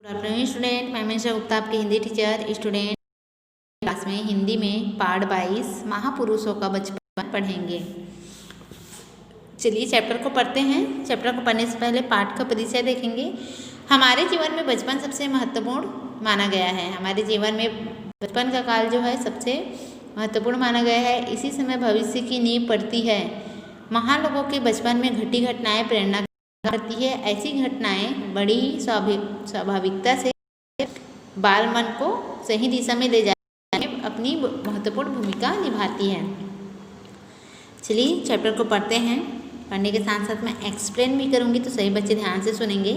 Good afternoon student, मैं हमेशा गुप्ता आपकी हिंदी टीचर। स्टूडेंट क्लास में हिंदी में पाठ 22 महापुरुषों का बचपन पढ़ेंगे। चलिए चैप्टर को पढ़ते हैं। चैप्टर को पढ़ने से पहले पाठ का परिचय देखेंगे। हमारे जीवन में बचपन सबसे महत्वपूर्ण माना गया है। हमारे जीवन में बचपन का काल जो है सबसे महत्वपूर्ण माना गया है। इसी समय भविष्य की नींव पड़ती है। महान लोगों के बचपन में घटी घटनाएं प्रेरणा करती है। ऐसी घटनाएं बड़ी स्वाभाविकता से बाल मन को सही दिशा में ले जाने में अपनी महत्वपूर्ण भूमिका निभाती है। चलिए चैप्टर को पढ़ते हैं। पढ़ने के साथ साथ मैं एक्सप्लेन भी करूँगी, तो सही बच्चे ध्यान से सुनेंगे।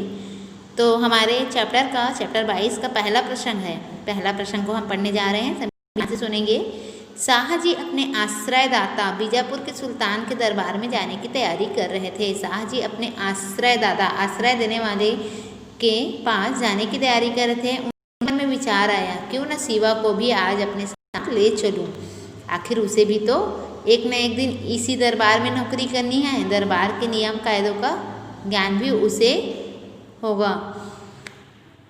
तो हमारे चैप्टर 22 का पहला प्रसंग है। पहला प्रसंग को हम पढ़ने जा रहे हैं, सभी ध्यान से सुनेंगे। शाहजी अपने आश्रयदाता बीजापुर के सुल्तान के दरबार में जाने की तैयारी कर रहे थे। शाहजी अपने आश्रयदाता, आश्रय देने वाले के पास जाने की तैयारी कर रहे थे। उनके मन में विचार आया, क्यों न शिवा को भी आज अपने साथ ले चलूं। आखिर उसे भी तो एक न एक दिन इसी दरबार में नौकरी करनी है। दरबार के नियम कायदों का ज्ञान भी उसे होगा।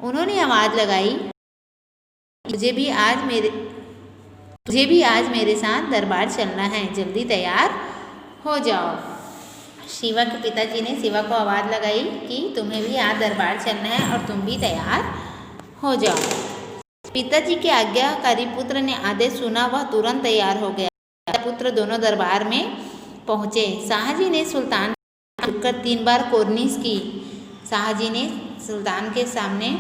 उन्होंने आवाज़ लगाई, मुझे भी आज मेरे साथ दरबार चलना है, जल्दी तैयार हो जाओ। शिवा के पिताजी ने शिवा को आवाज़ लगाई कि तुम्हें भी आज दरबार चलना है और तुम भी तैयार हो जाओ। पिताजी के आज्ञाकारी पुत्र ने आदेश सुना, वह तुरंत तैयार हो गया। पुत्र दोनों दरबार में पहुँचे। शाहजी ने सुल्तान झुककर 3 बार कोर्निश की। शाहजी ने सुल्तान के सामने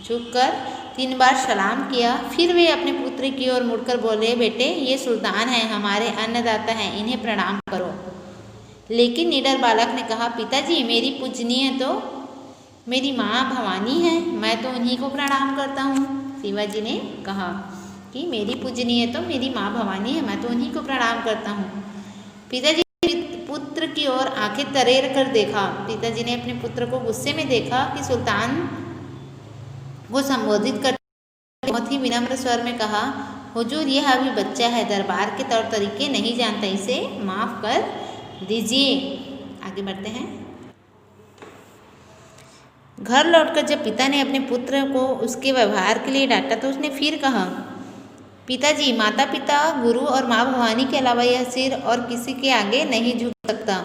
झुककर 3 बार सलाम किया। फिर वे अपने पुत्र की ओर मुड़कर बोले, बेटे ये सुल्तान हैं, हमारे अन्नदाता हैं, इन्हें प्रणाम करो। लेकिन निडर बालक ने कहा, पिताजी मेरी पूजनीय तो मेरी माँ भवानी है, मैं तो उन्हीं को प्रणाम करता हूँ। शिवाजी ने कहा कि मेरी पूजनीय तो मेरी माँ भवानी है, मैं तो उन्हीं को प्रणाम करता हूँ। पिताजी पुत्र की ओर आंखें तरेर कर देखा। पिताजी ने अपने पुत्र को गुस्से में देखा कि सुल्तान वो संबोधित करते बहुत ही विनम्र स्वर में कहा, हुजूर यह अभी बच्चा है, दरबार के तौर तरीके नहीं जानता, इसे माफ़ कर दीजिए। आगे बढ़ते हैं। घर लौटकर जब पिता ने अपने पुत्र को उसके व्यवहार के लिए डांटा तो उसने फिर कहा, पिताजी माता पिता गुरु और माँ भवानी के अलावा यह सिर और किसी के आगे नहीं झुक सकता।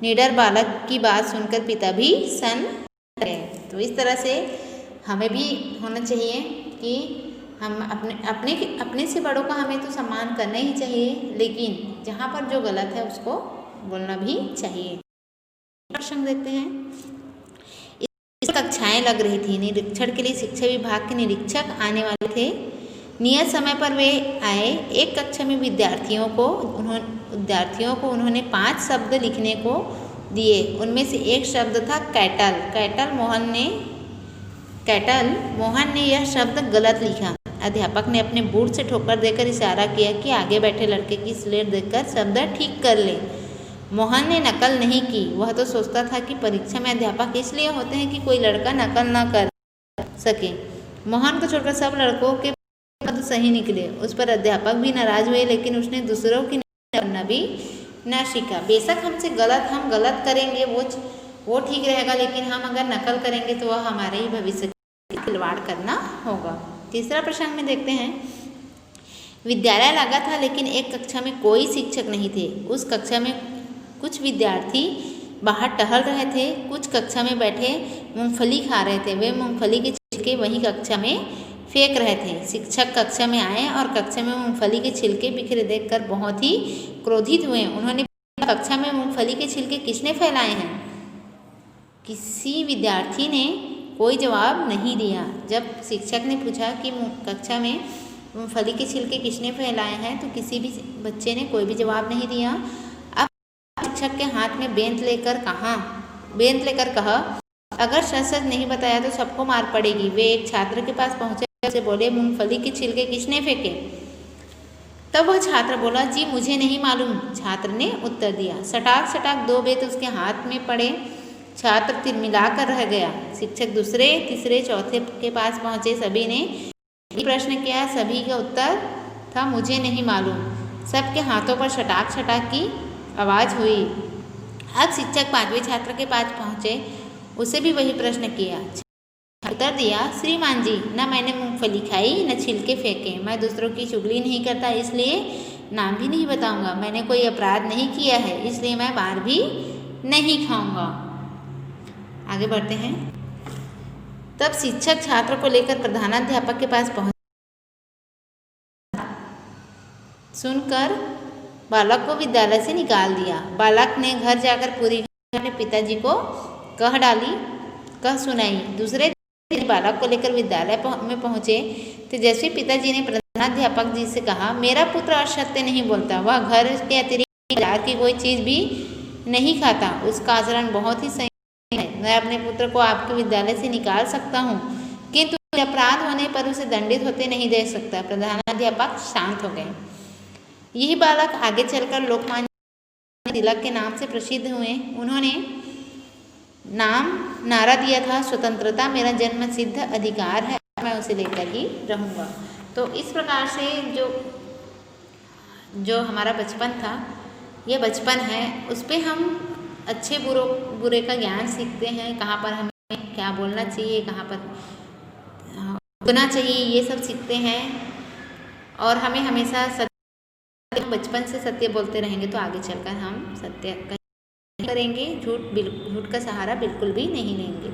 निडर बालक की बात सुनकर पिता भी सन्न रहे। तो इस तरह से हमें भी होना चाहिए कि हम अपने से बड़ों का हमें तो सम्मान करना ही चाहिए, लेकिन जहाँ पर जो गलत है उसको बोलना भी चाहिए। प्रश्न देखते हैं। इस कक्षाएं लग रही थी। निरीक्षण के लिए शिक्षा विभाग के निरीक्षक आने वाले थे। नियत समय पर वे आए। एक कक्षा में विद्यार्थियों को उन्होंने 5 शब्द लिखने को दिए। उनमें से एक शब्द था कैटल। मोहन ने यह शब्द गलत लिखा। अध्यापक ने अपने बूट से ठोकर देकर इशारा किया कि आगे बैठे लड़के की स्लेट देखकर शब्द ठीक कर ले। मोहन ने नकल नहीं की। वह तो सोचता था कि परीक्षा में अध्यापक इसलिए होते हैं कि कोई लड़का नकल ना कर सके। मोहन को छोड़कर सब लड़कों के पद सही निकले। उस पर अध्यापक भी नाराज हुए, लेकिन उसने दूसरों की नकल करना भी न सीखा। बेशक हम गलत करेंगे वो ठीक रहेगा, लेकिन हम अगर नकल करेंगे तो वह हमारे ही भविष्य खिलवाड़ करना होगा। तीसरा प्रसंग में देखते हैं। विद्यालय लगा था, लेकिन एक कक्षा में कोई शिक्षक नहीं थे। उस कक्षा में कुछ विद्यार्थी बाहर टहल रहे थे, कुछ कक्षा में बैठे मूंगफली खा रहे थे। वे मूंगफली के छिलके वहीं कक्षा में फेंक रहे थे। शिक्षक कक्षा में आए और कक्षा में मूंगफली के छिलके बिखरे देखकर बहुत ही क्रोधित हुए। उन्होंने कक्षा में मूंगफली के छिलके किसने फैलाए हैं? किसी विद्यार्थी ने कोई जवाब नहीं दिया। जब शिक्षक ने पूछा कि कक्षा में मूंगफली के छिलके किसने फैलाए हैं, तो किसी भी बच्चे ने कोई भी जवाब नहीं दिया। अब शिक्षक के हाथ में बेंत लेकर कहा, अगर सच नहीं बताया तो सबको मार पड़ेगी। वे एक छात्र के पास पहुंचे, उसे बोले, मूंगफली के छिलके किसने फेंके? तब वह छात्र बोला, जी मुझे नहीं मालूम। छात्र ने उत्तर दिया। सटाक 2 बेत उसके हाथ में पड़े। छात्र तिलमिलाकर रह गया। शिक्षक दूसरे, तीसरे, चौथे के पास पहुँचे। सभी ने प्रश्न किया। सभी का उत्तर था, मुझे नहीं मालूम। सबके हाथों पर छटाक की आवाज़ हुई। अब शिक्षक 5वें छात्र के पास पहुँचे। उसे भी वही प्रश्न किया। उत्तर दिया, श्रीमान जी, न मैंने मूंगफली खाई न छिलके फेंके। मैं दूसरों की चुगली नहीं करता, इसलिए नाम भी नहीं बताऊंगा। मैंने कोई अपराध नहीं किया है, इसलिए मैं मार भी नहीं खाऊंगा। आगे बढ़ते हैं। तब शिक्षक छात्र को लेकर प्रधानाध्यापक के पास पहुंच सुनकर बालक को विद्यालय से निकाल दिया। बालक ने घर जाकर पूरी अपने पिताजी को कह सुनाई। दूसरे दिन बालक को लेकर विद्यालय में पहुंचे तो जैसे पिताजी ने प्रधानाध्यापक जी से कहा, मेरा पुत्र असत्य नहीं बोलता, वह घर के अतिरिक्त बाजार की कोई चीज़ भी नहीं खाता, उसका आचरण बहुत ही सही है। मैं अपने पुत्र को आपके विद्यालय से निकाल सकता हूँ, किंतु अपराध होने पर उसे दंडित होते नहीं देख सकता। प्रधानाध्यापक शांत हो गए। यही बालक आगे चलकर लोकमान्य तिलक के नाम से प्रसिद्ध हुए। उन्होंने नारा दिया था, स्वतंत्रता मेरा जन्म सिद्ध अधिकार है, मैं उसे लेकर ही रहूँगा। तो इस प्रकार से जो हमारा बचपन था, यह बचपन है, उस पर हम अच्छे बुरे का ज्ञान सीखते हैं। कहाँ पर हमें क्या बोलना चाहिए, कहाँ पर रुकना चाहिए, ये सब सीखते हैं। और हमें हमेशा बचपन से सत्य बोलते रहेंगे तो आगे चलकर हम सत्य करेंगे, झूठ का सहारा बिल्कुल भी नहीं लेंगे।